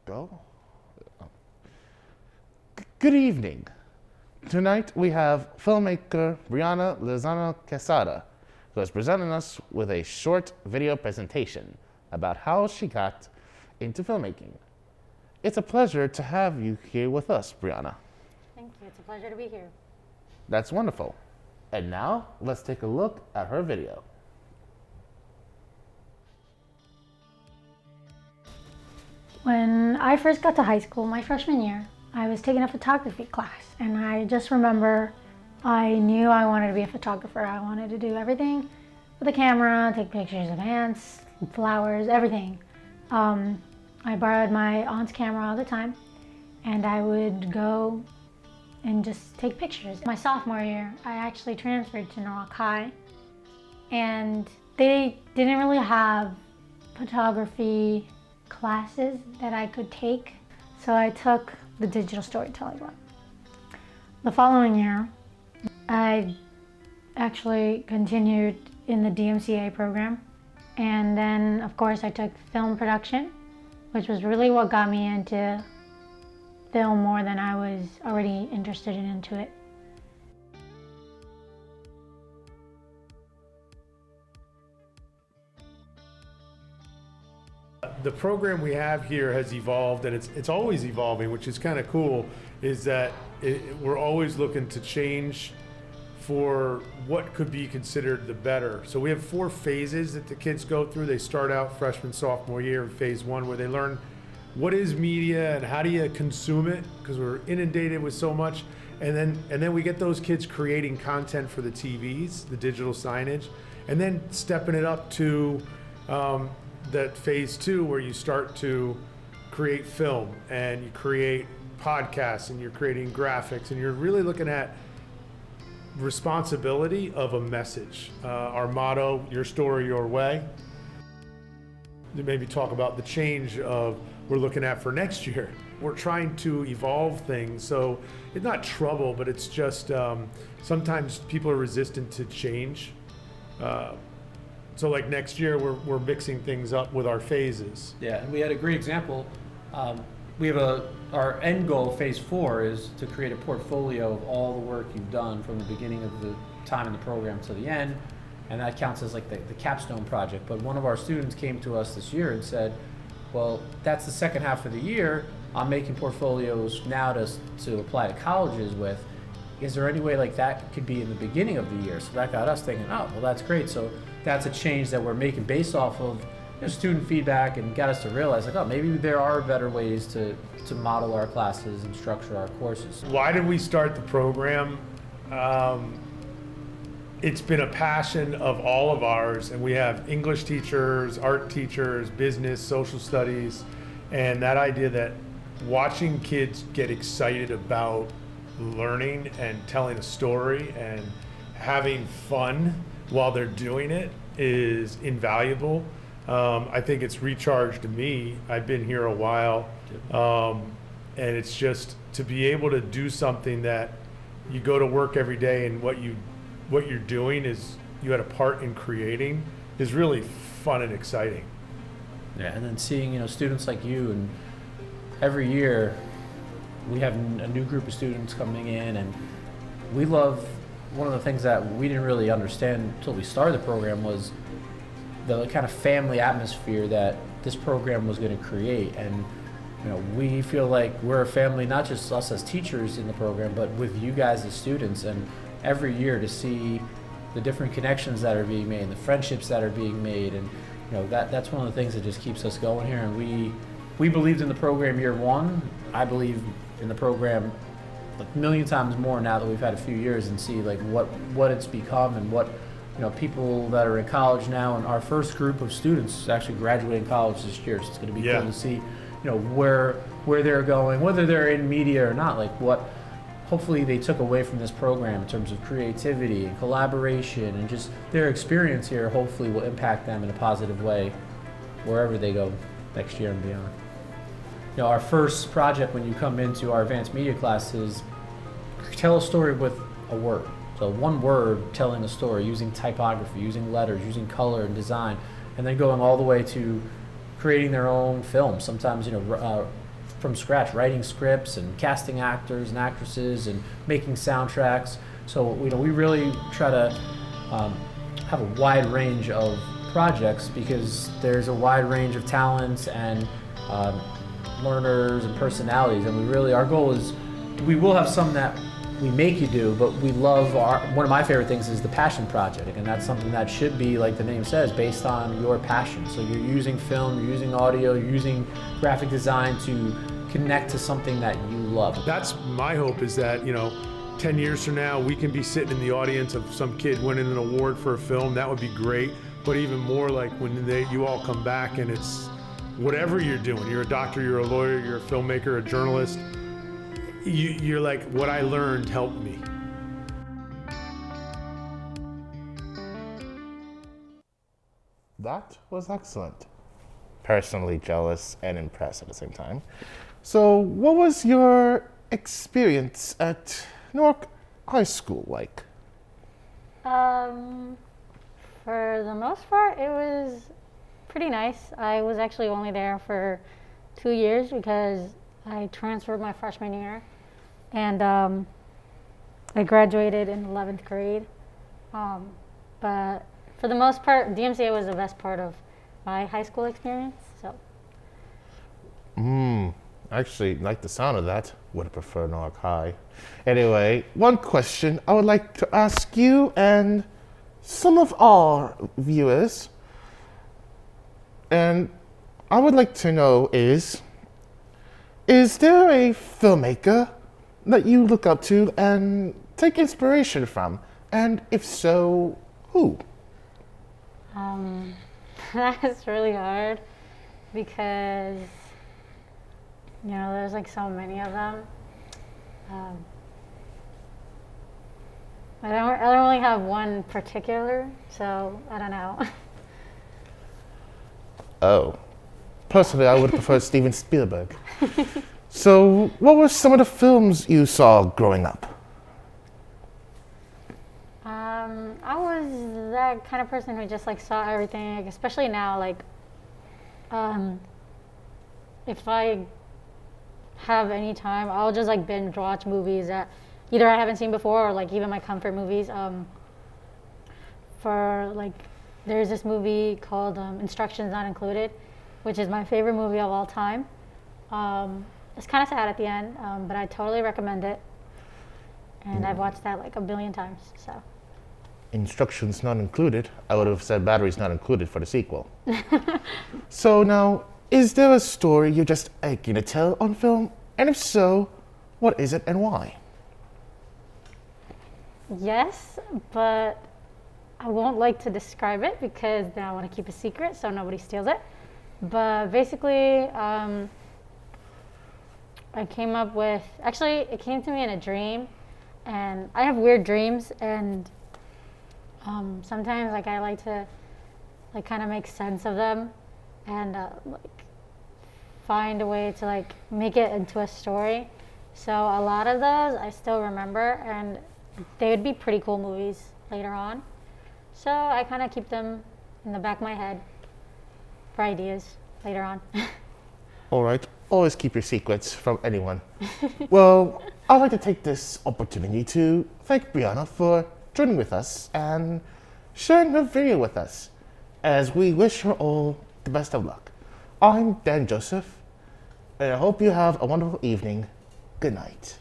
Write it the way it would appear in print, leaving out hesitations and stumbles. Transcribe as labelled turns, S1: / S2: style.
S1: go. Good evening. Tonight we have filmmaker Brianna Lozano Quesada, who is presenting us with a short video presentation about how she got into filmmaking. It's a pleasure to have you here with us, Brianna.
S2: Thank you. It's a pleasure to be here.
S1: That's wonderful. And now let's take a look at her video.
S2: When I first got to high school, my freshman year, I was taking a photography class, and I just remember I knew I wanted to be a photographer. I wanted to do everything with a camera, take pictures of ants, flowers, everything. I borrowed my aunt's camera all the time, and I would go and just take pictures. My sophomore year, I actually transferred to Norwalk High, and they didn't really have photography classes that I could take, so I took the digital storytelling one. The following year, I actually continued in the DMCA program, and then of course I took film production, which was really what got me into film more than I was already interested into it.
S3: The program we have here has evolved, and it's always evolving, which is kind of cool, is that we're always looking to change for what could be considered the better. So we have 4 phases that the kids go through. They start out freshman, sophomore year in phase 1, where they learn what is media and how do you consume it, because we're inundated with so much. And then we get those kids creating content for the TVs, the digital signage, and then stepping it up to that phase 2, where you start to create film and you create podcasts and you're creating graphics and you're really looking at responsibility of a message. Our motto, your story, your way. Maybe talk about the change of we're looking at for next year. We're trying to evolve things, so it's not trouble, but it's just sometimes people are resistant to change. So like next year, we're mixing things up with our phases.
S4: Yeah, and we had a great example. We have our end goal, phase 4, is to create a portfolio of all the work you've done from the beginning of the time in the program to the end, and that counts as like the capstone project. But one of our students came to us this year and said, well, that's the second half of the year. I'm making portfolios now to apply to colleges with. Is there any way like that could be in the beginning of the year? So that got us thinking, oh, well, that's great. So that's a change that we're making based off of student feedback, and got us to realize, like, oh, maybe there are better ways to model our classes and structure our courses.
S3: Why did we start the program? It's been a passion of all of ours, and we have English teachers, art teachers, business, social studies, and that idea that watching kids get excited about learning and telling a story and having fun while they're doing it is invaluable. I think it's recharged me. I've been here a while, and it's just to be able to do something that you go to work every day, and what you're doing is you had a part in creating is really fun and exciting.
S4: Yeah, and then seeing students like you, and every year we have a new group of students coming in, and we love. One of the things that we didn't really understand until we started the program was the kind of family atmosphere that this program was going to create. And we feel like we're a family, not just us as teachers in the program, but with you guys as students. And every year to see the different connections that are being made, the friendships that are being made, and that's one of the things that just keeps us going here. And we believed in the program year 1. I believe in the program like a million times more now that we've had a few years, and see like what it's become, and what people that are in college now, and our first group of students actually graduating college this year. So it's going to be cool to see where they're going, whether they're in media or not, like what hopefully they took away from this program in terms of creativity and collaboration, and just their experience here hopefully will impact them in a positive way wherever they go next year and beyond. Our first project when you come into our advanced media classes, tell a story with a word. So one word telling a story, using typography, using letters, using color and design, and then going all the way to creating their own film. Sometimes from scratch, writing scripts and casting actors and actresses and making soundtracks. So we really try to have a wide range of projects because there's a wide range of talents and learners and personalities, and our goal is we will have some that we make you do, but we love one of my favorite things is the passion project, and that's something that should be, like the name says, based on your passion. So you're using film, you're using audio, you're using graphic design to connect to something that you love.
S3: That's my hope, is that 10 years from now we can be sitting in the audience of some kid winning an award for a film. That would be great. But even more, like when you all come back and it's whatever you're doing, you're a doctor, you're a lawyer, you're a filmmaker, a journalist, you're like, what I learned helped me.
S1: That was excellent. Personally jealous and impressed at the same time. So, what was your experience at Newark High School like?
S2: For the most part, it was pretty nice. I was actually only there for 2 years because I transferred my freshman year, and I graduated in 11th grade. But for the most part, DMCA was the best part of my high school experience. So.
S1: Actually, like the sound of that. Would have preferred Newark High. Anyway, one question I would like to ask you and some of our viewers, and I would like to know is there a filmmaker that you look up to and take inspiration from? And if so, who?
S2: That's really hard because, there's like so many of them. I don't really have one particular, so I don't know.
S1: Oh. Personally, I would prefer Steven Spielberg. So, what were some of the films you saw growing up?
S2: I was that kind of person who just like saw everything, especially now, like, if I have any time, I'll just like binge watch movies that either I haven't seen before or like even my comfort movies. For like, there's this movie called Instructions Not Included, which is my favorite movie of all time. It's kind of sad at the end, but I totally recommend it. And I've watched that like a billion times, so.
S1: Instructions Not Included. I would have said Batteries Not Included for the sequel. So now, is there a story you're just aching to tell on film? And if so, what is it and why?
S2: Yes, but I won't like to describe it because then I want to keep a secret so nobody steals it. But basically, I came up with, actually it came to me in a dream, and I have weird dreams, and sometimes like I like to like kind of make sense of them and like find a way to like make it into a story. So a lot of those I still remember, and they would be pretty cool movies later on. So I kind of keep them in the back of my head for ideas later on.
S1: All right, always keep your secrets from anyone. Well, I'd like to take this opportunity to thank Brianna for joining with us and sharing her video with us, as we wish her all the best of luck. I'm Dan Joseph, and I hope you have a wonderful evening. Good night.